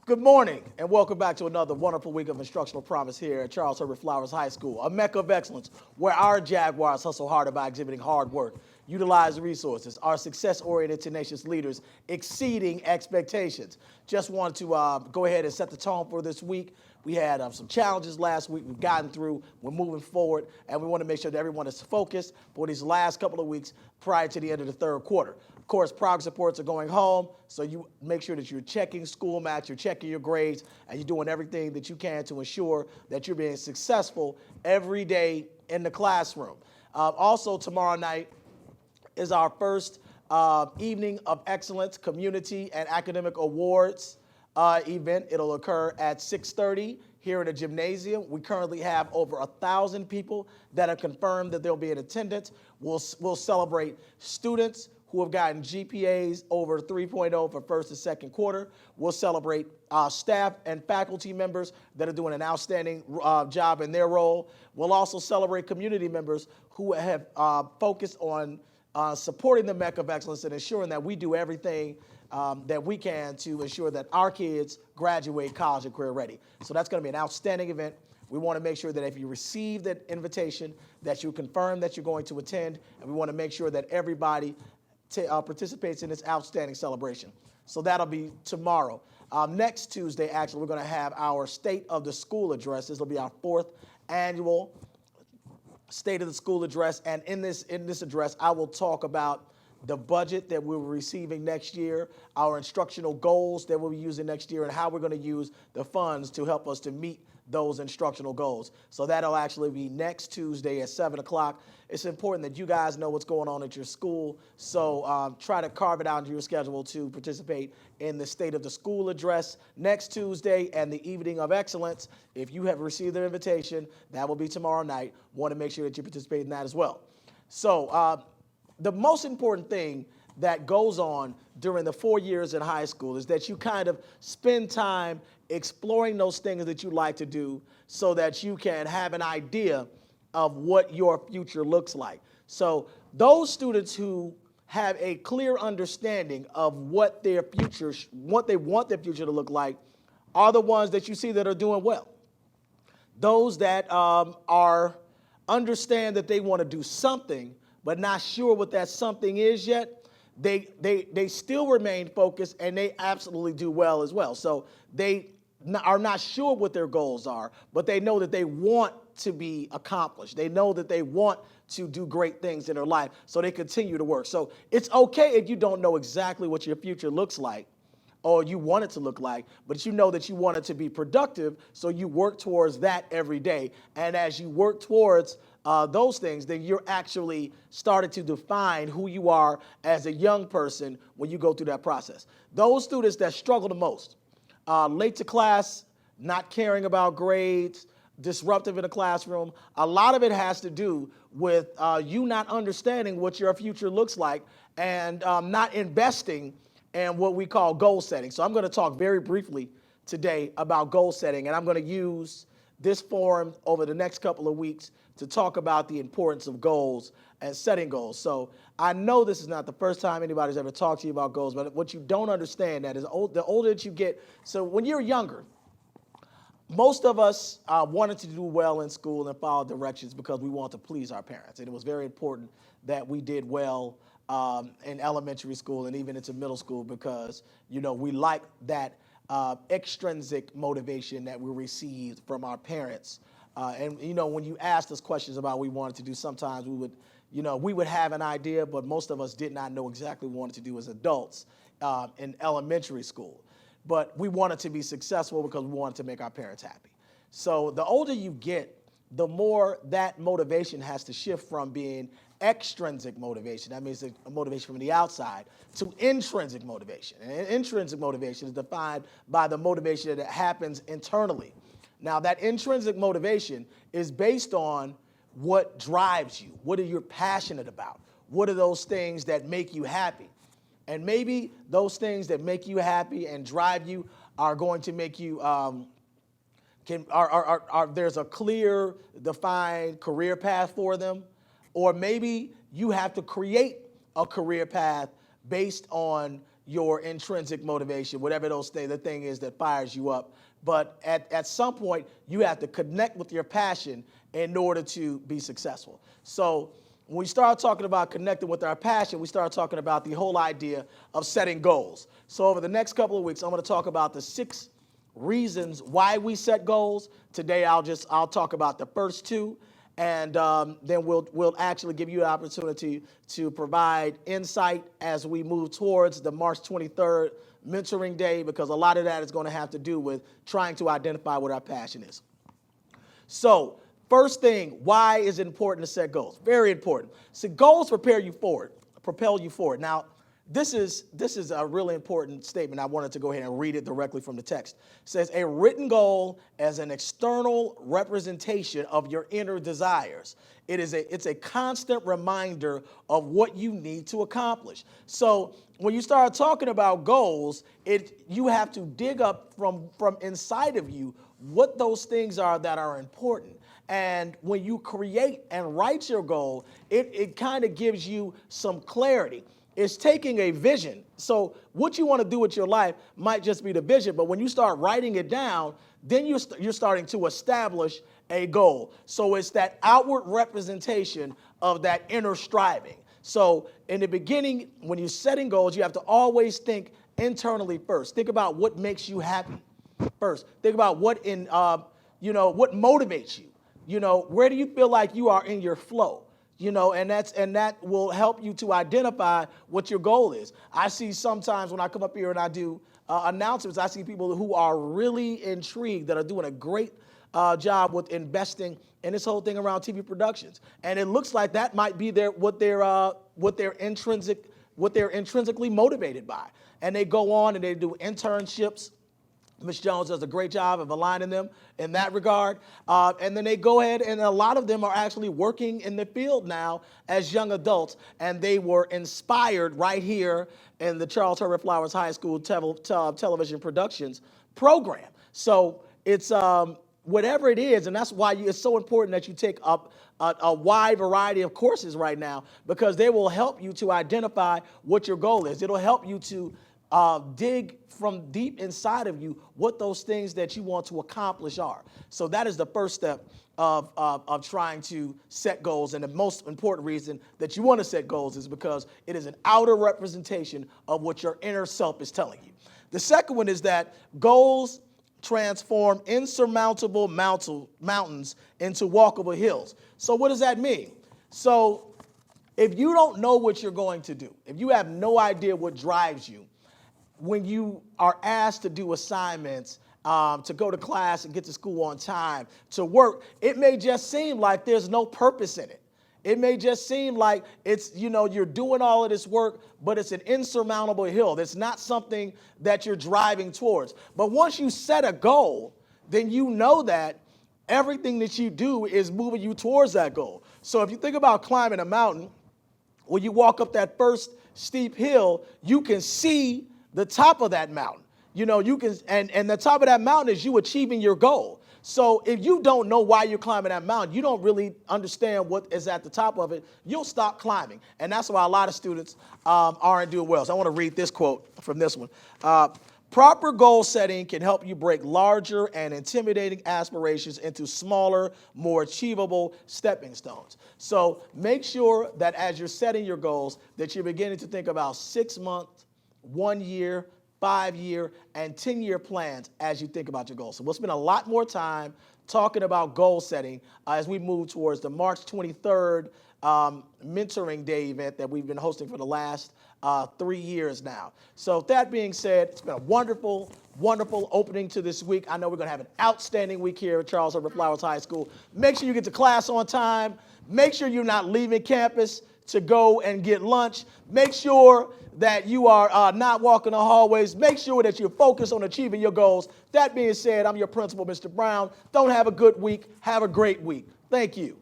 Good morning, and welcome back to another wonderful week of instructional promise here at Charles Herbert Flowers High School, a mecca of excellence where our Jaguars hustle harder by exhibiting hard work, utilize resources, our success-oriented, tenacious leaders exceeding expectations. Just want to go ahead and set the tone for this week. We had some challenges last week. We've gotten through. We're moving forward, and we want to make sure that everyone is focused for these last couple of weeks prior to the end of the third quarter. Of course, progress reports are going home, so you make sure that you're checking school match, you're checking your grades, and you're doing everything that you can to ensure that you're being successful every day in the classroom. Also, tomorrow night is our first evening of excellence, community, and academic awards event. It'll occur at 6:30 here in the gymnasium. We currently have over 1,000 people that are confirmed that they'll be in attendance. We'll celebrate students who have gotten GPAs over 3.0 for first and second quarter. We'll celebrate staff and faculty members that are doing an outstanding job in their role. We'll also celebrate community members who have focused on supporting the Mecca of Excellence and ensuring that we do everything that we can to ensure that our kids graduate college and career ready. So that's going to be an outstanding event. We want to make sure that if you receive that invitation, that you confirm that you're going to attend, and we want to make sure that everybody participates in this outstanding celebration. So that'll be tomorrow. Next Tuesday, actually, we're going to have our State of the School address. This will be our fourth annual State of the School address, and in this address, I will talk about the budget that we're receiving next year, our instructional goals that we'll be using next year, and how we're going to use the funds to help us to meet those instructional goals. So that'll actually be next Tuesday at 7 o'clock. It's important that you guys know what's going on at your school, so try to carve it out into your schedule to participate in the State of the School address next Tuesday and the Evening of Excellence. If you have received the invitation, that will be tomorrow night. Want to make sure that you participate in that as well. So the most important thing that goes on during the 4 years in high school is that you kind of spend time exploring those things that you like to do so that you can have an idea of what your future looks like. So those students who have a clear understanding of what their future, what they want their future to look like, are the ones that you see that are doing well. Those that understand that they want to do something but not sure what that something is yet, they still remain focused, and they absolutely do well as well. So they are not sure what their goals are, but they know that they want to be accomplished. They know that they want to do great things in their life, so they continue to work. So it's okay if you don't know exactly what your future looks like or you want it to look like, but you know that you want it to be productive, so you work towards that every day. And as you work towards those things, then you're actually starting to define who you are as a young person when you go through that process. Those students that struggle the most, late to class, not caring about grades, disruptive in the classroom, a lot of it has to do with you not understanding what your future looks like and not investing in what we call goal setting. So I'm going to talk very briefly today about goal setting, and I'm going to use this forum over the next couple of weeks to talk about the importance of goals and setting goals. So I know this is not the first time anybody's ever talked to you about goals, but what you don't understand that is the older that you get. So when you're younger, most of us wanted to do well in school and follow directions because we want to please our parents. And it was very important that we did well in elementary school and even into middle school because, you know, we like that extrinsic motivation that we received from our parents. And, you know, when you asked us questions about what we wanted to do, sometimes we would have an idea, but most of us did not know exactly what we wanted to do as adults in elementary school. But we wanted to be successful because we wanted to make our parents happy. So the older you get, the more that motivation has to shift from being extrinsic motivation, that means a motivation from the outside, to intrinsic motivation. And intrinsic motivation is defined by the motivation that happens internally. Now, that intrinsic motivation is based on what drives you. What are you passionate about? What are those things that make you happy? And maybe those things that make you happy and drive you are going to make you, there's a clear, defined career path for them. Or maybe you have to create a career path based on your intrinsic motivation, whatever those things, the thing is that fires you up. But at some point, you have to connect with your passion in order to be successful. So when we start talking about connecting with our passion, we start talking about the whole idea of setting goals. So over the next couple of weeks, I'm going to talk about the 6 reasons why we set goals. Today, I'll talk about the first 2. And then we'll actually give you an opportunity to provide insight as we move towards the March 23rd Mentoring Day, because a lot of that is going to have to do with trying to identify what our passion is. So first thing, why is it important to set goals? Very important. So goals propel you forward. Now, this is a really important statement. I wanted to go ahead and read it directly from the text. It says, a written goal as an external representation of your inner desires. It's a constant reminder of what you need to accomplish. So when you start talking about goals, you have to dig up from inside of you what those things are that are important. And when you create and write your goal, it kind of gives you some clarity. It's taking a vision. So what you want to do with your life might just be the vision, but when you start writing it down, then you're starting to establish a goal. So it's that outward representation of that inner striving. So in the beginning, when you're setting goals, you have to always think internally first. Think about what makes you happy first. Think about what motivates you. Where do you feel like you are in your flow? And that will help you to identify what your goal is. I see sometimes when I come up here and I do announcements, I see people who are really intrigued, that are doing a great job with investing in this whole thing around TV productions, and it looks like that might be what they're intrinsically motivated by. And they go on and they do internships. Ms. Jones does a great job of aligning them in that regard. And then they go ahead, and a lot of them are actually working in the field now as young adults, and they were inspired right here in the Charles Herbert Flowers High School television productions program. So it's whatever it is, and that's why it's so important that you take up a wide variety of courses right now, because they will help you to identify what your goal is. It'll help you to dig from deep inside of you what those things that you want to accomplish are. So that is the first step of trying to set goals. And the most important reason that you want to set goals is because it is an outer representation of what your inner self is telling you. The second one is that goals transform insurmountable mountains into walkable hills. So what does that mean? So if you don't know what you're going to do, if you have no idea what drives you, when you are asked to do assignments, to go to class and get to school on time, to work, it may just seem like there's no purpose in it. It may just seem like you're doing all of this work, but it's an insurmountable hill. It's not something that you're driving towards. But once you set a goal, then you know that everything that you do is moving you towards that goal. So if you think about climbing a mountain, when you walk up that first steep hill, you can see the top of that mountain. You can, and the top of that mountain is you achieving your goal. So if you don't know why you're climbing that mountain, you don't really understand what is at the top of it, you'll stop climbing. And that's why a lot of students aren't doing well. So I want to read this quote from this one. Proper goal setting can help you break larger and intimidating aspirations into smaller, more achievable stepping stones. So make sure that as you're setting your goals, that you're beginning to think about 6 months, 1 year, 5-year, and 10-year plans as you think about your goals. So we'll spend a lot more time talking about goal setting as we move towards the March 23rd Mentoring Day event that we've been hosting for the last 3 years now. So with that being said, it's been a wonderful, wonderful opening to this week. I know we're going to have an outstanding week here at Charles Herbert Flowers High School. Make sure you get to class on time. Make sure you're not leaving campus to go and get lunch. Make sure that you are not walking the hallways. Make sure that you're focused on achieving your goals. That being said, I'm your principal, Mr. Brown. Don't have a good week. Have a great week. Thank you.